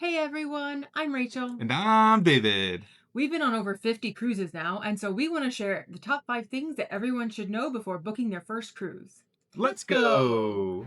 Hey everyone, I'm Rachel. And I'm David. We've been on over 50 cruises now, and so we want to share the top 5 things that everyone should know before booking their first cruise. Let's Let's go! go.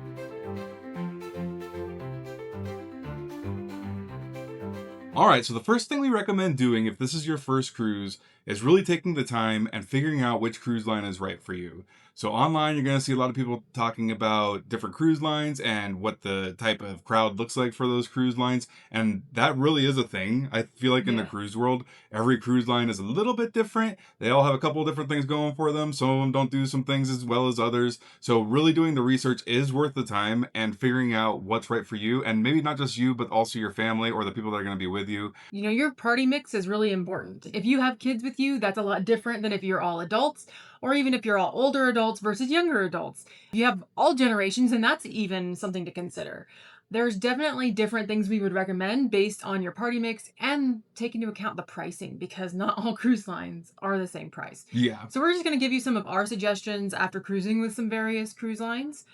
All right, so the first thing we recommend doing if this is your first cruise is really taking the time and figuring out which cruise line is right for you. So online, you're going to see a lot of people talking about different cruise lines and what the type of crowd looks like for those cruise lines. And that really is a thing. I feel like in the Yeah. cruise world, every cruise line is a little bit different. They all have a couple of different things going for them. Some of them don't do some things as well as others. So really doing the research is worth the time and figuring out what's right for you. And maybe not just you, but also your family or the people that are going to be with you. Your party mix is really important. If you have kids with you, that's a lot different than if you're all adults, or even if you're all older adults versus younger adults. If you have all generations, and that's even something to consider. There's definitely different things we would recommend based on your party mix and take into account the pricing because not all cruise lines are the same price. Yeah. So we're just going to give you some of our suggestions after cruising with some various cruise lines.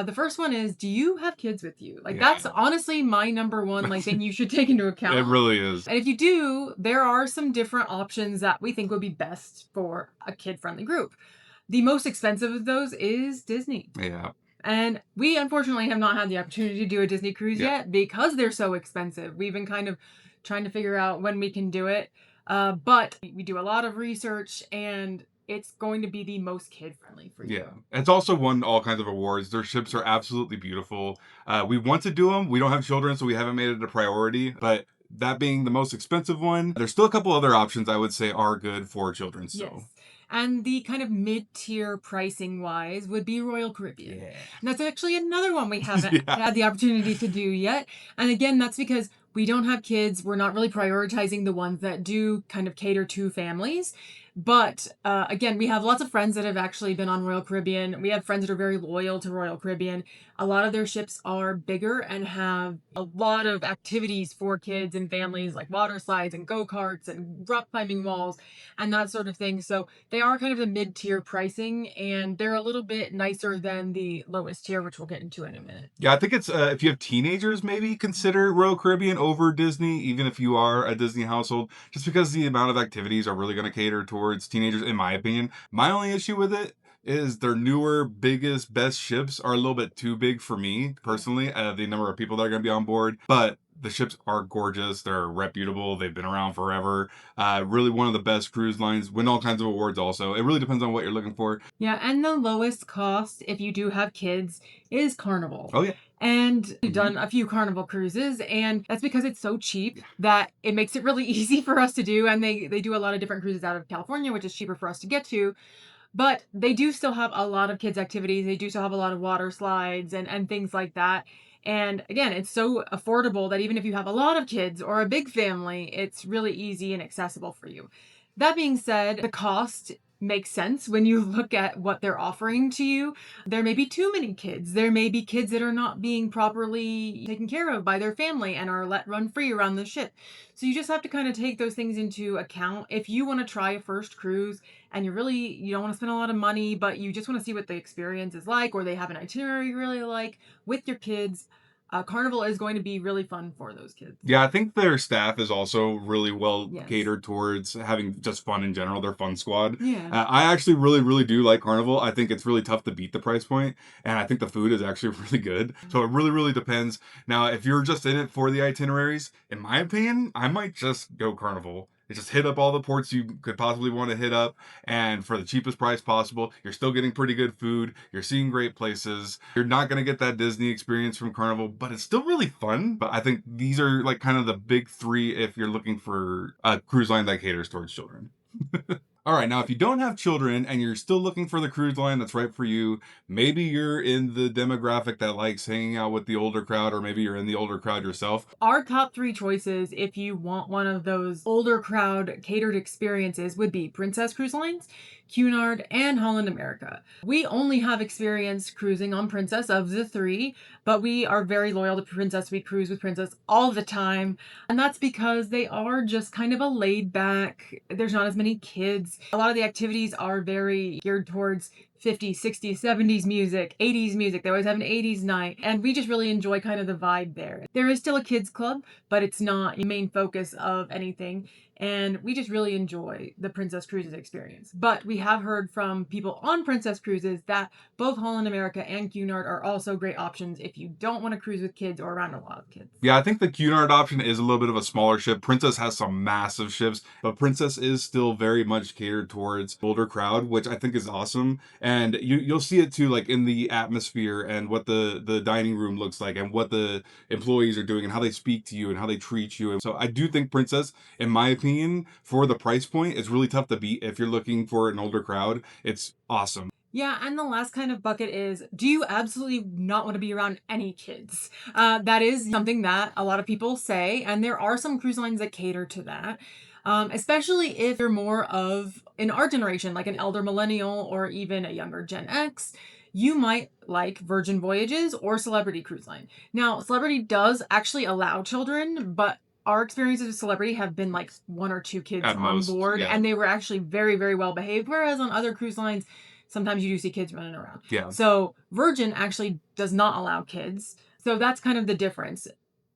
The first one is, do you have kids with you? Like, Yeah. that's honestly my number one thing you should take into It account. really is. And if you do, there are some different options that we think would be best for a kid-friendly group. The most expensive of those is Disney. Yeah. And we unfortunately have not had the opportunity to do a Disney cruise Yeah. yet because they're so expensive. We've been kind of trying to figure out when we can do it. But we do a lot of research and it's going to be the most kid-friendly for you. Yeah, it's also won all kinds of awards. Their ships are absolutely beautiful. We want to do them. We don't have children, so we haven't made it a priority. But that being the most expensive one, there's still a couple other options I would say are good for children. So Yes. And the kind of mid-tier pricing wise would be Royal Caribbean. yeah, And that's actually another one we haven't yeah, had the opportunity to do yet. And again, that's because we don't have kids. We're not really prioritizing the ones that do kind of cater to families. But again, we have lots of friends that have actually been on Royal Caribbean. We have friends that are very loyal to Royal Caribbean. A lot of their ships are bigger and have a lot of activities for kids and families, like water slides and go-karts and rock climbing walls and that sort of thing. So they are kind of the mid-tier pricing, and they're a little bit nicer than the lowest tier, which we'll get into in a minute. yeah. I think it's if you have teenagers, maybe consider Royal Caribbean over Disney, even if you are a Disney household, just because the amount of activities are really going to cater towards teenagers, in my opinion. My only issue with it is their newer, biggest, best ships are a little bit too big for me personally. The number of people that are going to be on board, but the ships are gorgeous. They're reputable. They've been around forever. Really one of the best cruise lines. Win all kinds of awards also. It really depends on what you're looking for. Yeah, and the lowest cost, if you do have kids, is Carnival. Oh, yeah. And we've Mhm. done a few Carnival cruises, and that's because it's so cheap that it makes it really easy for us to do. And they do a lot of different cruises out of California, which is cheaper for us to get to. But they do still have a lot of kids' activities. They do still have a lot of water slides and things like that. And again, it's so affordable that even if you have a lot of kids or a big family, it's really easy and accessible for you. That being said, the cost makes sense when you look at what they're offering to you. There may be too many kids. There may be kids that are not being properly taken care of by their family and are let run free around the ship. So you just have to kind of take those things into account. If you want to try a first cruise and you don't want to spend a lot of money, but you just want to see what the experience is like, or they have an itinerary you really like with your kids, Carnival is going to be really fun for those kids. Yeah, I think their staff is also really well Yes. catered towards having just fun in general. Their fun squad. Yeah. I actually really, really do like Carnival. I think it's really tough to beat the price point, and I think the food is actually really good. So it really, really depends. Now, if you're just in it for the itineraries, in my opinion, I might just go Carnival. Just hit up all the ports you could possibly want to hit up, and for the cheapest price possible, you're still getting pretty good food. You're seeing great places. You're not going to get that Disney experience from Carnival, but it's still really fun. But I think these are like kind of the big three if you're looking for a cruise line that caters towards children. All right, now if you don't have children and you're still looking for the cruise line that's right for you, maybe you're in the demographic that likes hanging out with the older crowd, or maybe you're in the older crowd yourself. Our top 3 choices, if you want one of those older crowd catered experiences, would be Princess Cruise Lines, Cunard, and Holland America. We only have experience cruising on Princess of the three, but we are very loyal to Princess. We cruise with Princess all the time, and that's because they are just kind of a laid back, there's not as many kids. A lot of the activities are very geared towards 50s, 60s, 70s music, 80s music. They always have an 80s night. And we just really enjoy kind of the vibe there. There is still a kids club, but it's not the main focus of anything. And we just really enjoy the Princess Cruises experience. But we have heard from people on Princess Cruises that both Holland America and Cunard are also great options if you don't want to cruise with kids or around a lot of kids. Yeah, I think the Cunard option is a little bit of a smaller ship. Princess has some massive ships, but Princess is still very much catered towards older crowd, which I think is awesome. And you'll see it too, like in the atmosphere and what the dining room looks like and what the employees are doing and how they speak to you and how they treat you. And so I do think Princess, in my opinion, for the price point, is really tough to beat if you're looking for an older crowd. It's awesome. Yeah, and the last kind of bucket is, do you absolutely not want to be around any kids? That is something that a lot of people say, and there are some cruise lines that cater to that. Especially if you're more of in our generation, like an elder millennial or even a younger Gen X, you might like Virgin Voyages or Celebrity Cruise Line. Now, Celebrity does actually allow children, but our experiences with Celebrity have been like one or two kids At on most, board, yeah. and they were actually very, very well behaved. Whereas on other cruise lines, sometimes you do see kids running around. Yeah. So Virgin actually does not allow kids. So that's kind of the difference.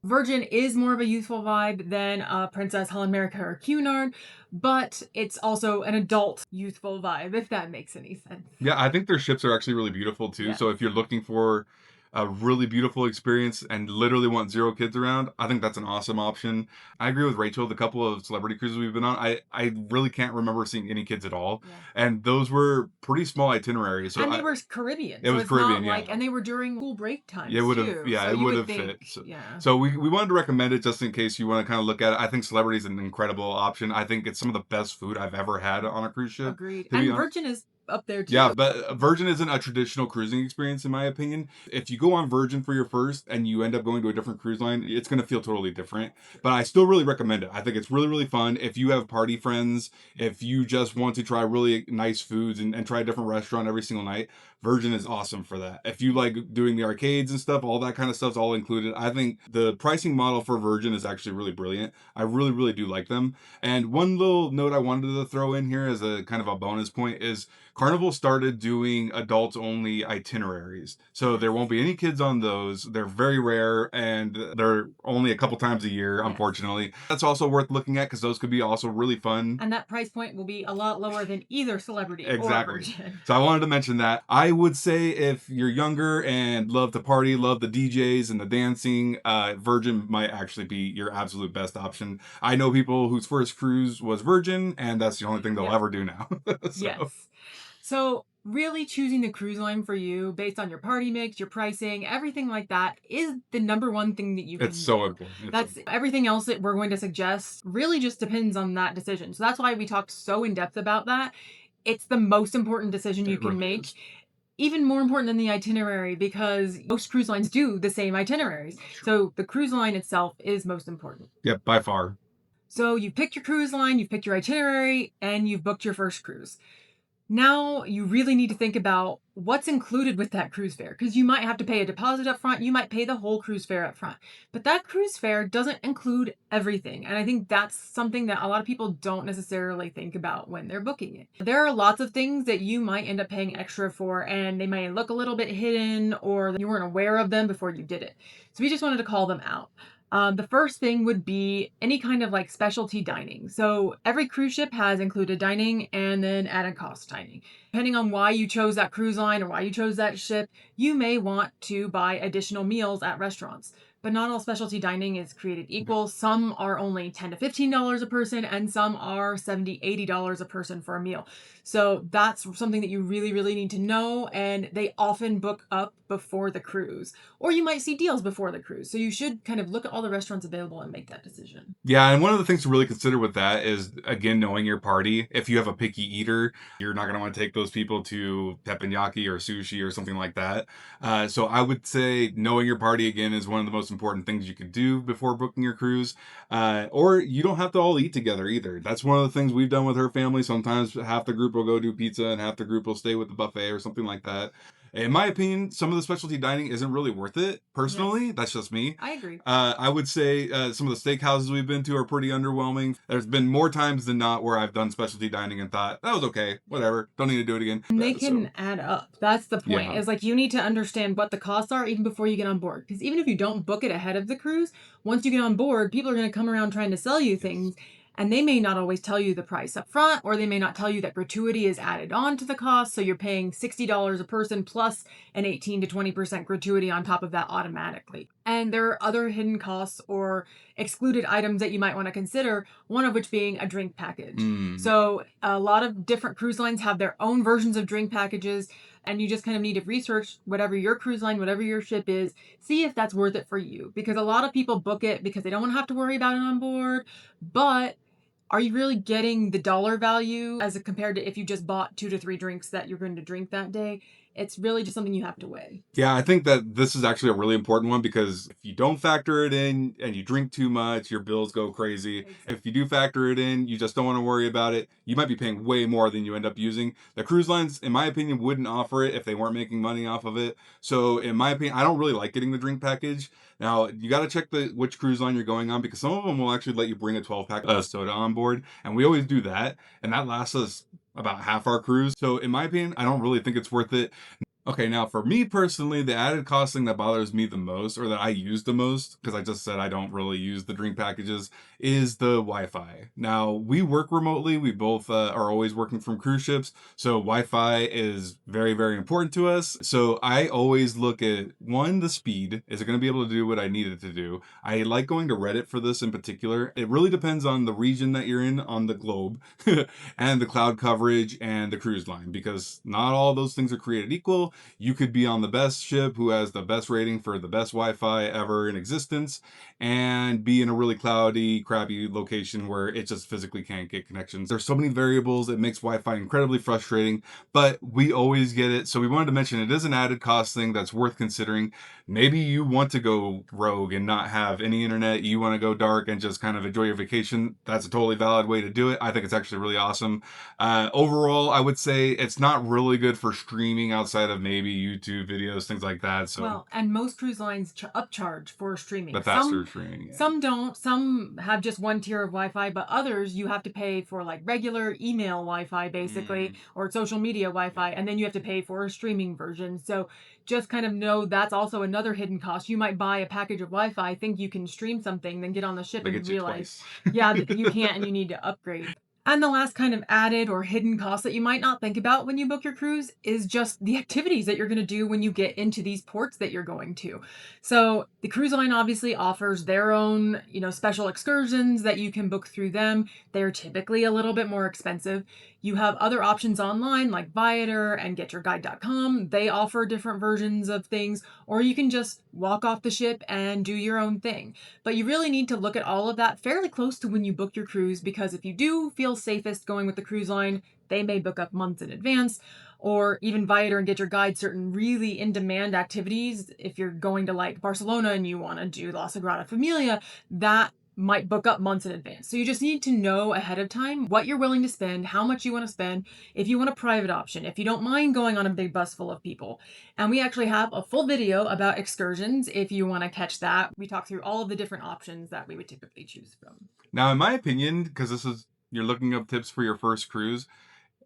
Virgin is more of a youthful vibe than Princess, Holland America, or Cunard, but it's also an adult youthful vibe, if that makes any sense. Yeah, I think their ships are actually really beautiful too. Yeah. So if you're looking for a really beautiful experience and literally want zero kids around, I think that's an awesome option. I agree with Rachel. The couple of celebrity cruises we've been on, I really can't remember seeing any kids at all, Yeah. and those were pretty small itineraries. So And they were Caribbean. it So was it's Caribbean, not yeah. like, and they were during school break times It would have, too. yeah, So it you would would have think, fit. So, yeah. so we wanted to recommend it just in case you want to kind of look at it. I think Celebrity is an incredible option. I think it's some of the best food I've ever had on a cruise ship. Agreed. To be And honest. Virgin is up there Yeah, too. but Virgin isn't a traditional cruising experience, in my opinion. If you go on Virgin for your first and you end up going to a different cruise line, it's going to feel totally different. But I still really recommend it. I think it's really, really fun. If you have party friends, if you just want to try really nice foods and try a different restaurant every single night, Virgin is awesome for that. If you like doing the arcades and stuff, all that kind of stuff's all included. I think the pricing model for Virgin is actually really brilliant. I really, really do like them. And one little note I wanted to throw in here as a kind of a bonus point is Carnival started doing adults only itineraries. So there won't be any kids on those. They're very rare and they're only a couple times a year, Yes. unfortunately. That's also worth looking at because those could be also really fun. And that price point will be a lot lower than either Celebrity or Exactly. Virgin. So I wanted to mention that. I would say if you're younger and love to party, love the DJs and the dancing, Virgin might actually be your absolute best option. I know people whose first cruise was Virgin, and that's the only thing they'll Yeah. ever do now. So. Yes. So really choosing the cruise line for you based on your party mix, your pricing, everything like that is the number one thing that you can It's so do. important. It's so That's everything else that we're going to suggest really just depends on that decision. So that's why we talked so in depth about that. It's the most important decision you It can really make. is. Even more important than the itinerary because most cruise lines do the same itineraries. So the cruise line itself is most important. Yeah, by far. So you've picked your cruise line, you've picked your itinerary, and you've booked your first cruise. Now you really need to think about what's included with that cruise fare because you might have to pay a deposit up front, you might pay the whole cruise fare up front. But that cruise fare doesn't include everything. And I think that's something that a lot of people don't necessarily think about when they're booking it. There are lots of things that you might end up paying extra for and they might look a little bit hidden or you weren't aware of them before you did it. So we just wanted to call them out. The first thing would be any kind of like specialty dining. So every cruise ship has included dining and then added cost dining. Depending on why you chose that cruise line or why you chose that ship, you may want to buy additional meals at restaurants. But not all specialty dining is created equal. Some are only $10 to $15 a person, and some are $70, $80 a person for a meal. So that's something that you really, really need to know. And they often book up before the cruise, or you might see deals before the cruise. So you should kind of look at all the restaurants available and make that decision. Yeah, and one of the things to really consider with that is, again, knowing your party. If you have a picky eater, you're not going to want to take those people to teppanyaki or sushi or something like that. So I would say knowing your party, again, is one of the most important things you can do before booking your cruise. Or you don't have to all eat together either. That's one of the things we've done with her family. Sometimes half the group will go do pizza and half the group will stay with the buffet or something like that. In my opinion, some of the specialty dining isn't really worth it. Yes, Personally, that's just me. I agree. I would say some of the steakhouses we've been to are pretty underwhelming. There's been more times than not where I've done specialty dining and thought that was okay, whatever, don't need to do it again. And they So can add up. That's the point. yeah. Is like you need to understand what the costs are even before you get on board. Because even if you don't book it ahead of the cruise, once you get on board, people are going to come around trying to sell you Yes. things. And they may not always tell you the price up front, or they may not tell you that gratuity is added on to the cost. So you're paying $60 a person plus an 18 to 20% gratuity on top of that automatically. And there are other hidden costs or excluded items that you might want to consider, one of which being a drink package. Mm. So a lot of different cruise lines have their own versions of drink packages, and you just kind of need to research whatever your cruise line, whatever your ship is, see if that's worth it for you. Because a lot of people book it because they don't want to have to worry about it on board, but are you really getting the dollar value as compared to if you just bought 2 to 3 drinks that you're going to drink that day? It's really just something you have to weigh. Yeah, I think that this is actually a really important one because if you don't factor it in and you drink too much, your bills go crazy. Exactly. If you do factor it in, you just don't want to worry about it. You might be paying way more than you end up using. The cruise lines, in my opinion, wouldn't offer it if they weren't making money off of it. So, in my opinion, I don't really like getting the drink package. Now, you got to check the which cruise line you're going on because some of them will actually let you bring a 12 pack of soda on board, and we always do that, and that lasts us about half our cruise. So, in my opinion, I don't really think it's worth it. Okay, now for me personally, the added costing that bothers me the most, or that I use the most, because I just said I don't really use the drink packages, is the Wi-Fi. Now, we work remotely. We both are always working from cruise ships, so Wi-Fi is very, very important to us. So I always look at, one, the speed. Is it going to be able to do what I need it to do? I like going to Reddit for this in particular. It really depends on the region that you're in on the globe and the cloud coverage and the cruise line, because not all those things are created equal. You could be on the best ship who has the best rating for the best Wi-Fi ever in existence and be in a really cloudy, crappy location where it just physically can't get connections. There's so many variables. It makes Wi-Fi incredibly frustrating, but we always get it. So we wanted to mention it is an added cost thing that's worth considering. Maybe you want to go rogue and not have any internet. You want to go dark and just kind of enjoy your vacation. That's a totally valid way to do it. I think it's actually really awesome. Overall, I would say it's not really good for streaming outside of maybe YouTube videos, things like that. So, Well, and most cruise lines upcharge for streaming. but that's their streaming. Yeah. Some don't. Some have just one tier of Wi-Fi, but others you have to pay for like regular email Wi-Fi basically, Mm. or social media Wi-Fi, and then you have to pay for a streaming version. So just kind of know that's also another hidden cost. You might buy a package of Wi-Fi, think you can stream something, then get on the ship They and get you realize, twice. yeah, that you can't and you need to upgrade. And the last kind of added or hidden cost that you might not think about when you book your cruise is just the activities that you're going to do when you get into these ports that you're going to. So, the cruise line obviously offers their own, special excursions that you can book through them. They're typically a little bit more expensive. You have other options online like Viator and getyourguide.com. They offer different versions of things, or you can just walk off the ship and do your own thing. But you really need to look at all of that fairly close to when you book your cruise, because if you do feel safest going with the cruise line, they may book up months in advance, or even Viator and Get Your Guide certain really in demand activities. If you're going to like Barcelona and you want to do La Sagrada Familia, that might book up months in advance. So you just need to know ahead of time what you're willing to spend, how much you want to spend, if you want a private option, if you don't mind going on a big bus full of people. And we actually have a full video about excursions if you want to catch that. We talk through all of the different options that we would typically choose from. Now, in my opinion, because you're looking up tips for your first cruise,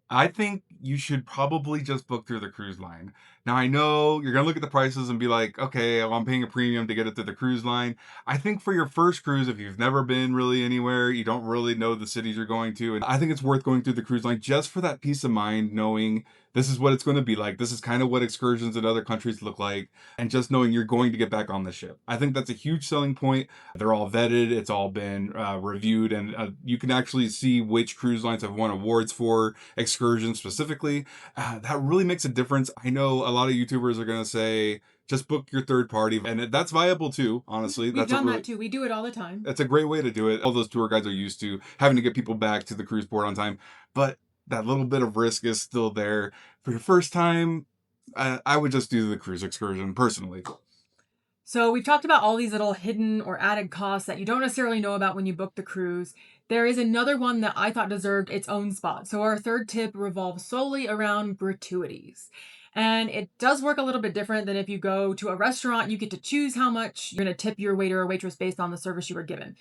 I think you should probably just book through the cruise line. Now, I know you're going to look at the prices and be like, okay, well, I'm paying a premium to get it through the cruise line. I think for your first cruise, if you've never been really anywhere, you don't really know the cities you're going to, and I think it's worth going through the cruise line just for that peace of mind, knowing this is what it's going to be like. This is kind of what excursions in other countries look like, and just knowing you're going to get back on the ship. I think that's a huge selling point. They're all vetted, it's all been reviewed, and you can actually see which cruise lines have won awards for excursions specifically. That really makes a difference. I know a lot of YouTubers are going to say, just book your third party, and that's viable too, honestly. We've done that too. We do it all the time. That's a great way to do it. All those tour guides are used to having to get people back to the cruise port on time, but that little bit of risk is still there. For your first time, I would just do the cruise excursion personally. So we've talked about all these little hidden or added costs that you don't necessarily know about when you book the cruise. There is another one that I thought deserved its own spot. So our third tip revolves solely around gratuities. And it does work a little bit different than if you go to a restaurant. You get to choose how much you're going to tip your waiter or waitress based on the service you were given.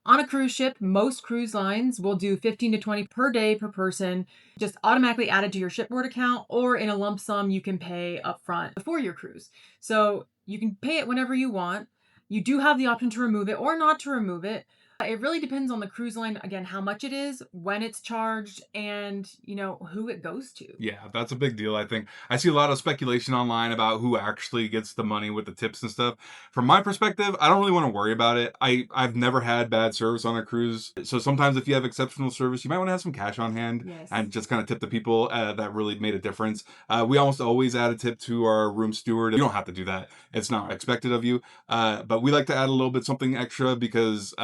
On a cruise ship, most cruise lines will do 15 to 20 per day per person, just automatically added to your shipboard account, or in a lump sum you can pay upfront before your cruise. So you can pay it whenever you want. You do have the option to remove it or not to remove it. It really depends on the cruise line, again, how much it is, when it's charged, and who it goes to. Yeah, that's a big deal, I think. I see a lot of speculation online about who actually gets the money with the tips and stuff. From my perspective, I don't really want to worry about it. I've never had bad service on a cruise. So sometimes if you have exceptional service, you might want to have some cash on hand Yes. and just kind of tip the people that really made a difference. We almost always add a tip to our room steward. You don't have to do that. It's not expected of you. But we like to add a little bit something extra because,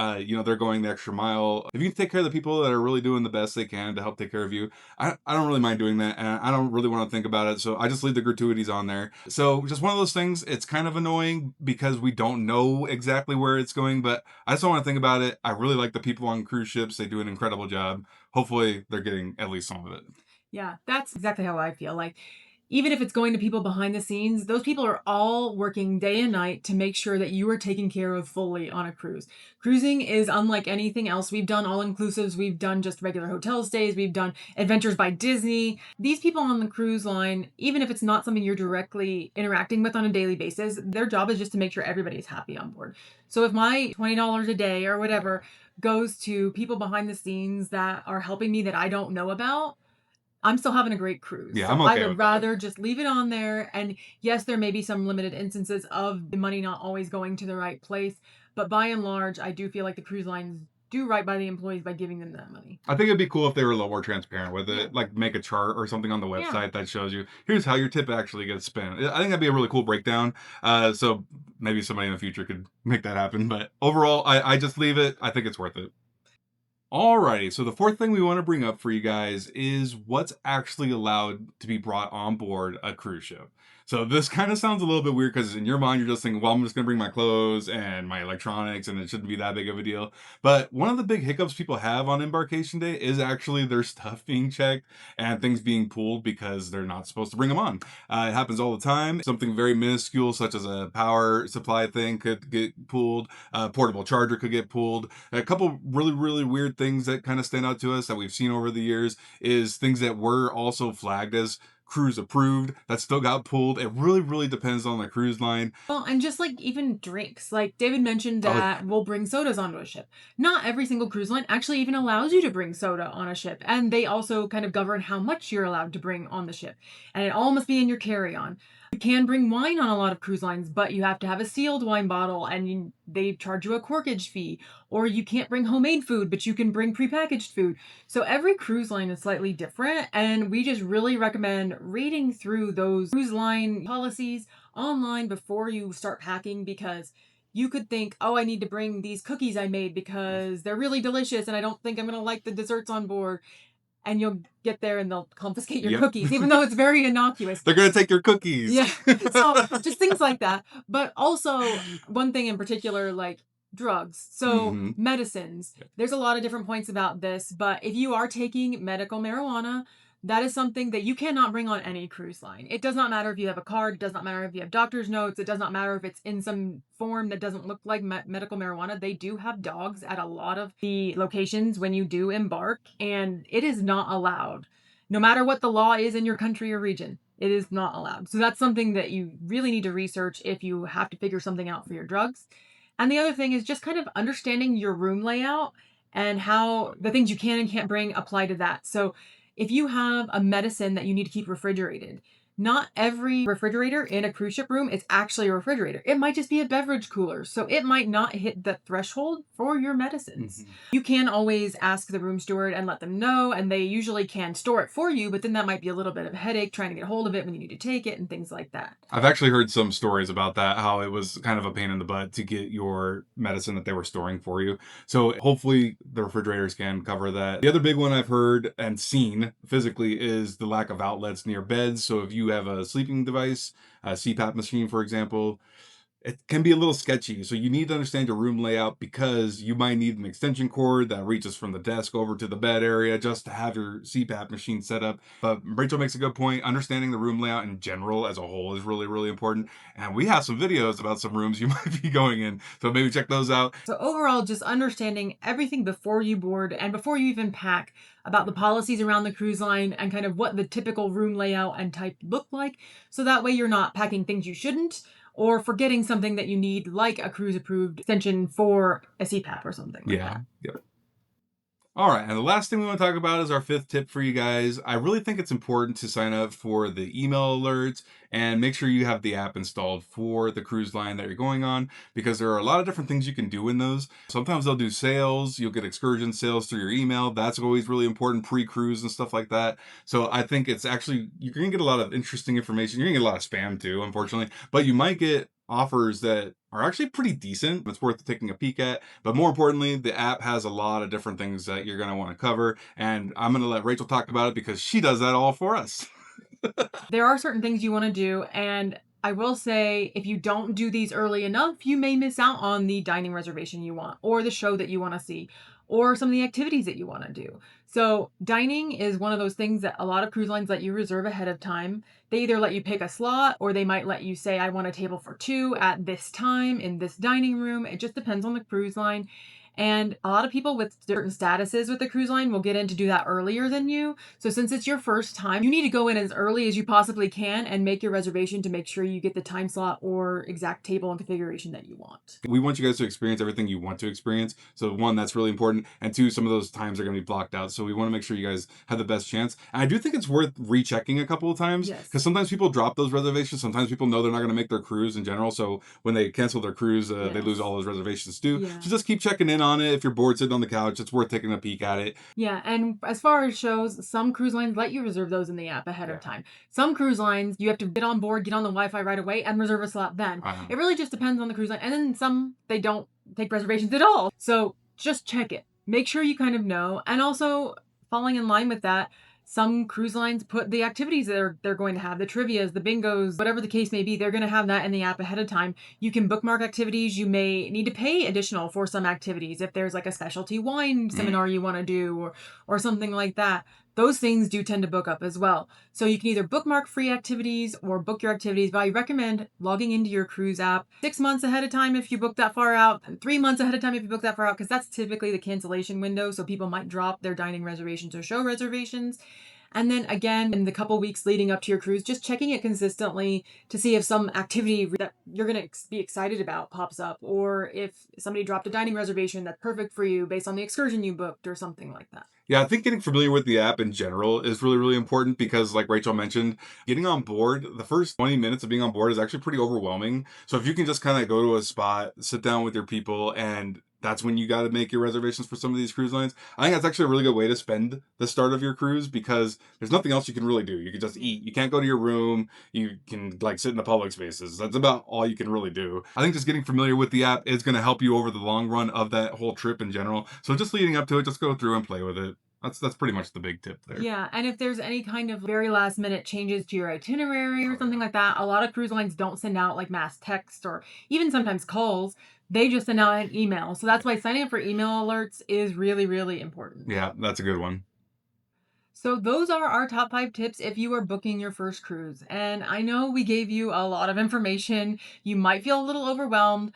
they're going the extra mile. If you can take care of the people that are really doing the best they can to help take care of you, I don't really mind doing that, and I don't really want to think about it, so I just leave the gratuities on there. So just one of those things. It's kind of annoying because we don't know exactly where it's going, but I just don't want to think about it. I really like the people on cruise ships. They do an incredible job. Hopefully they're getting at least some of it. Yeah, that's exactly how I feel. Like, even if it's going to people behind the scenes, those people are all working day and night to make sure that you are taken care of fully on a cruise. Cruising is unlike anything else. We've done all inclusives, we've done just regular hotel stays, we've done adventures by Disney. These people on the cruise line, even if it's not something you're directly interacting with on a daily basis, their job is just to make sure everybody's happy on board. So if my $20 a day or whatever goes to people behind the scenes that are helping me that I don't know about, I'm still having a great cruise. Yeah, So I'm I okay would with that. rather just leave it on there. And yes, there may be some limited instances of the money not always going to the right place. But by and large, I do feel like the cruise lines do right by the employees by giving them that money. I think it'd be cool if they were a little more transparent with Yeah. it, like make a chart or something on the Yeah. website that shows you here's how your tip actually gets spent. I think that'd be a really cool breakdown. So maybe somebody in the future could make that happen. But overall, I just leave it. I think it's worth it. Alrighty, so the fourth thing we want to bring up for you guys is what's actually allowed to be brought on board a cruise ship. So this kind of sounds a little bit weird because in your mind you're just thinking, well, I'm just going to bring my clothes and my electronics and it shouldn't be that big of a deal. But one of the big hiccups people have on embarkation day is actually their stuff being checked and things being pulled because they're not supposed to bring them on. It happens all the time. Something very minuscule such as a power supply thing could get pulled. A portable charger could get pulled. A couple really, really weird things that kind of stand out to us that we've seen over the years is things that were also flagged as cruise approved that still got pulled. It really, really depends on the cruise line. Well, and just like even drinks, like David mentioned Oh, that we'll bring sodas onto a ship. Not every single cruise line actually even allows you to bring soda on a ship. And they also kind of govern how much you're allowed to bring on the ship. And it all must be in your carry on. You can bring wine on a lot of cruise lines, but you have to have a sealed wine bottle and they charge you a corkage fee. Or you can't bring homemade food, but you can bring prepackaged food. So every cruise line is slightly different. And we just really recommend reading through those cruise line policies online before you start packing, because you could think, oh, I need to bring these cookies I made because they're really delicious and I don't think I'm going to like the desserts on board. And you'll get there and they'll confiscate your yep. cookies, even though it's very innocuous. They're going to take your cookies. Yeah. So just things like that. But also, one thing in particular, like drugs. So medicines. There's a lot of different points about this, but if you are taking medical marijuana, that is something that you cannot bring on any cruise line. It does not matter if you have a card. It does not matter if you have doctor's notes. It does not matter if it's in some form that doesn't look like medical marijuana. They do have dogs at a lot of the locations when you do embark, and it is not allowed. No matter what the law is in your country or region, it is not allowed. So that's something that you really need to research if you have to figure something out for your drugs. And the other thing is just kind of understanding your room layout and how the things you can and can't bring apply to that. So if you have a medicine that you need to keep refrigerated, not every refrigerator in a cruise ship room is actually a refrigerator. It might just be a beverage cooler. So it might not hit the threshold for your medicines. You can always ask the room steward and let them know, and they usually can store it for you, but then that might be a little bit of a headache trying to get hold of it when you need to take it and things like that. I've actually heard some stories about that, how it was kind of a pain in the butt to get your medicine that they were storing for you. So hopefully the refrigerators can cover that. The other big one I've heard and seen physically is the lack of outlets near beds. So if you have a sleeping device, a CPAP machine, for example, it can be a little sketchy. So you need to understand your room layout because you might need an extension cord that reaches from the desk over to the bed area just to have your CPAP machine set up. But Rachel makes a good point. Understanding the room layout in general as a whole is really, really important. And we have some videos about some rooms you might be going in. So maybe check those out. So overall, just understanding everything before you board and before you even pack about the policies around the cruise line and kind of what the typical room layout and type look like. So that way you're not packing things you shouldn't or forgetting something that you need, like a cruise approved extension for a CPAP or something like Yeah. that. Yep. All right, and the last thing we want to talk about is our fifth tip for you guys. I really think it's important to sign up for the email alerts and make sure you have the app installed for the cruise line that you're going on, because there are a lot of different things you can do in those. Sometimes they'll do sales, you'll get excursion sales through your email. That's always really important, pre-cruise and stuff like that. So I think it's actually, you're going to get a lot of interesting information. You're going to get a lot of spam too, unfortunately, but you might get offers that are actually pretty decent. It's worth taking a peek at. But more importantly, the app has a lot of different things that you're going to want to cover. And I'm going to let Rachel talk about it because she does that all for us. There are certain things you want to do, and I will say if you don't do these early enough, you may miss out on the dining reservation you want, or the show that you want to see, or some of the activities that you want to do. So, dining is one of those things that a lot of cruise lines let you reserve ahead of time. They either let you pick a slot, or they might let you say, I want a table for two at this time in this dining room. It just depends on the cruise line. And a lot of people with certain statuses with the cruise line will get in to do that earlier than you. So since it's your first time, you need to go in as early as you possibly can and make your reservation to make sure you get the time slot or exact table and configuration that you want. We want you guys to experience everything you want to experience. So one, that's really important. And two, some of those times are going to be blocked out. So we want to make sure you guys have the best chance. And I do think it's worth rechecking a couple of times, Yes. because sometimes people drop those reservations. Sometimes people know they're not going to make their cruise in general. So when they cancel their cruise, they Yes. lose all those reservations too. Yeah. So just keep checking in on it. If you're bored sitting on the couch, it's worth taking a peek at it. Yeah, and as far as shows, some cruise lines let you reserve those in the app ahead Yeah. of time. Some cruise lines, you have to get on board, get on the Wi-Fi right away, and reserve a slot then. It really just depends on the cruise line. And then some, they don't take reservations at all. So just check it. Make sure you kind of know. And also, falling in line with that, some cruise lines put the activities they're going to have, the trivias, the bingos, whatever the case may be, they're going to have that in the app ahead of time. You can bookmark activities. You may need to pay additional for some activities if there's like a specialty wine seminar you want to do or something like that. Those things do tend to book up as well. So you can either bookmark free activities or book your activities, but I recommend logging into your cruise app 6 months ahead of time if you book that far out, and 3 months ahead of time if you book that far out, because that's typically the cancellation window. So people might drop their dining reservations or show reservations. And then again, in the couple weeks leading up to your cruise, just checking it consistently to see if some activity that you're going to be excited about pops up, or if somebody dropped a dining reservation that's perfect for you based on the excursion you booked or something like that. Yeah, I think getting familiar with the app in general is really, really important because, like Rachel mentioned, getting on board, the first 20 minutes of being on board is actually pretty overwhelming. So if you can just kind of go to a spot, sit down with your people, and that's when you got to make your reservations for some of these cruise lines. I think that's actually a really good way to spend the start of your cruise because there's nothing else you can really do. You can just eat. You can't go to your room. You can like sit in the public spaces. That's about all you can really do. I think just getting familiar with the app is going to help you over the long run of that whole trip in general. So just leading up to it, just go through and play with it. That's pretty much the big tip there. Yeah, and if there's any kind of very last minute changes to your itinerary or something like that, a lot of cruise lines don't send out like mass text or even sometimes calls. They just send out an email. So that's why signing up for email alerts is really, really important. Yeah, that's a good one. So those are our top 5 tips if you are booking your first cruise. And I know we gave you a lot of information. You might feel a little overwhelmed.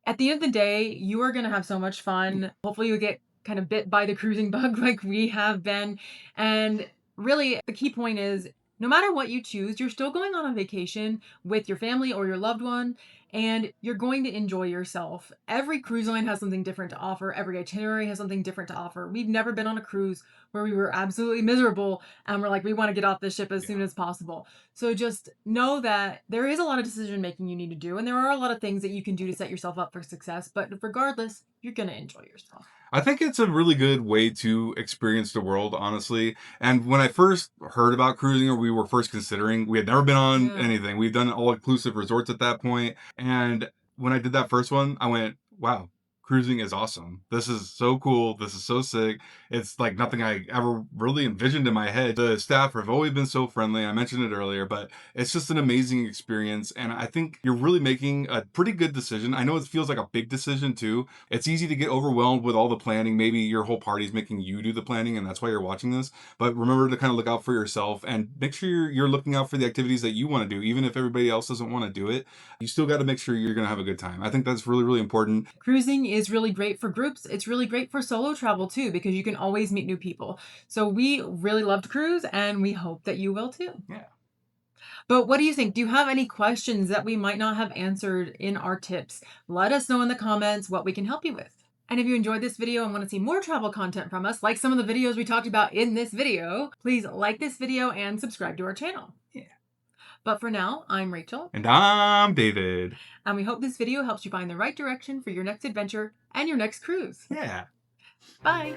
At the end of the day, you are going to have so much fun. Hopefully you get kind of bit by the cruising bug like we have been. And really, the key point is no matter what you choose, you're still going on a vacation with your family or your loved one, and you're going to enjoy yourself. Every cruise line has something different to offer. Every itinerary has something different to offer. We've never been on a cruise where we were absolutely miserable and we're like, we want to get off this ship as soon as possible. So just know that there is a lot of decision making you need to do, and there are a lot of things that you can do to set yourself up for success. But regardless, you're going to enjoy yourself. I think it's a really good way to experience the world, honestly. And when I first heard about cruising, or we were first considering, we had never been on anything. We've done all inclusive resorts at that point. And when I did that first one, I went, wow, cruising is awesome. This is so cool. This is so sick. It's like nothing I ever really envisioned in my head. The staff have always been so friendly. I mentioned it earlier, but it's just an amazing experience. And I think you're really making a pretty good decision. I know it feels like a big decision too. It's easy to get overwhelmed with all the planning. Maybe your whole party's making you do the planning, and that's why you're watching this. But remember to kind of look out for yourself and make sure you're looking out for the activities that you want to do, even if everybody else doesn't want to do it. You still got to make sure you're going to have a good time. I think that's really, really important. Cruising is really great for groups. It's really great for solo travel too, because you can always meet new people. So we really love to cruise, and we hope that you will too. Yeah. But what do you think? Do you have any questions that we might not have answered in our tips? Let us know in the comments what we can help you with. And if you enjoyed this video and want to see more travel content from us, like some of the videos we talked about in this video, please like this video and subscribe to our channel. Yeah. But for now, I'm Rachel. And I'm David. And we hope this video helps you find the right direction for your next adventure and your next cruise. Yeah. Bye.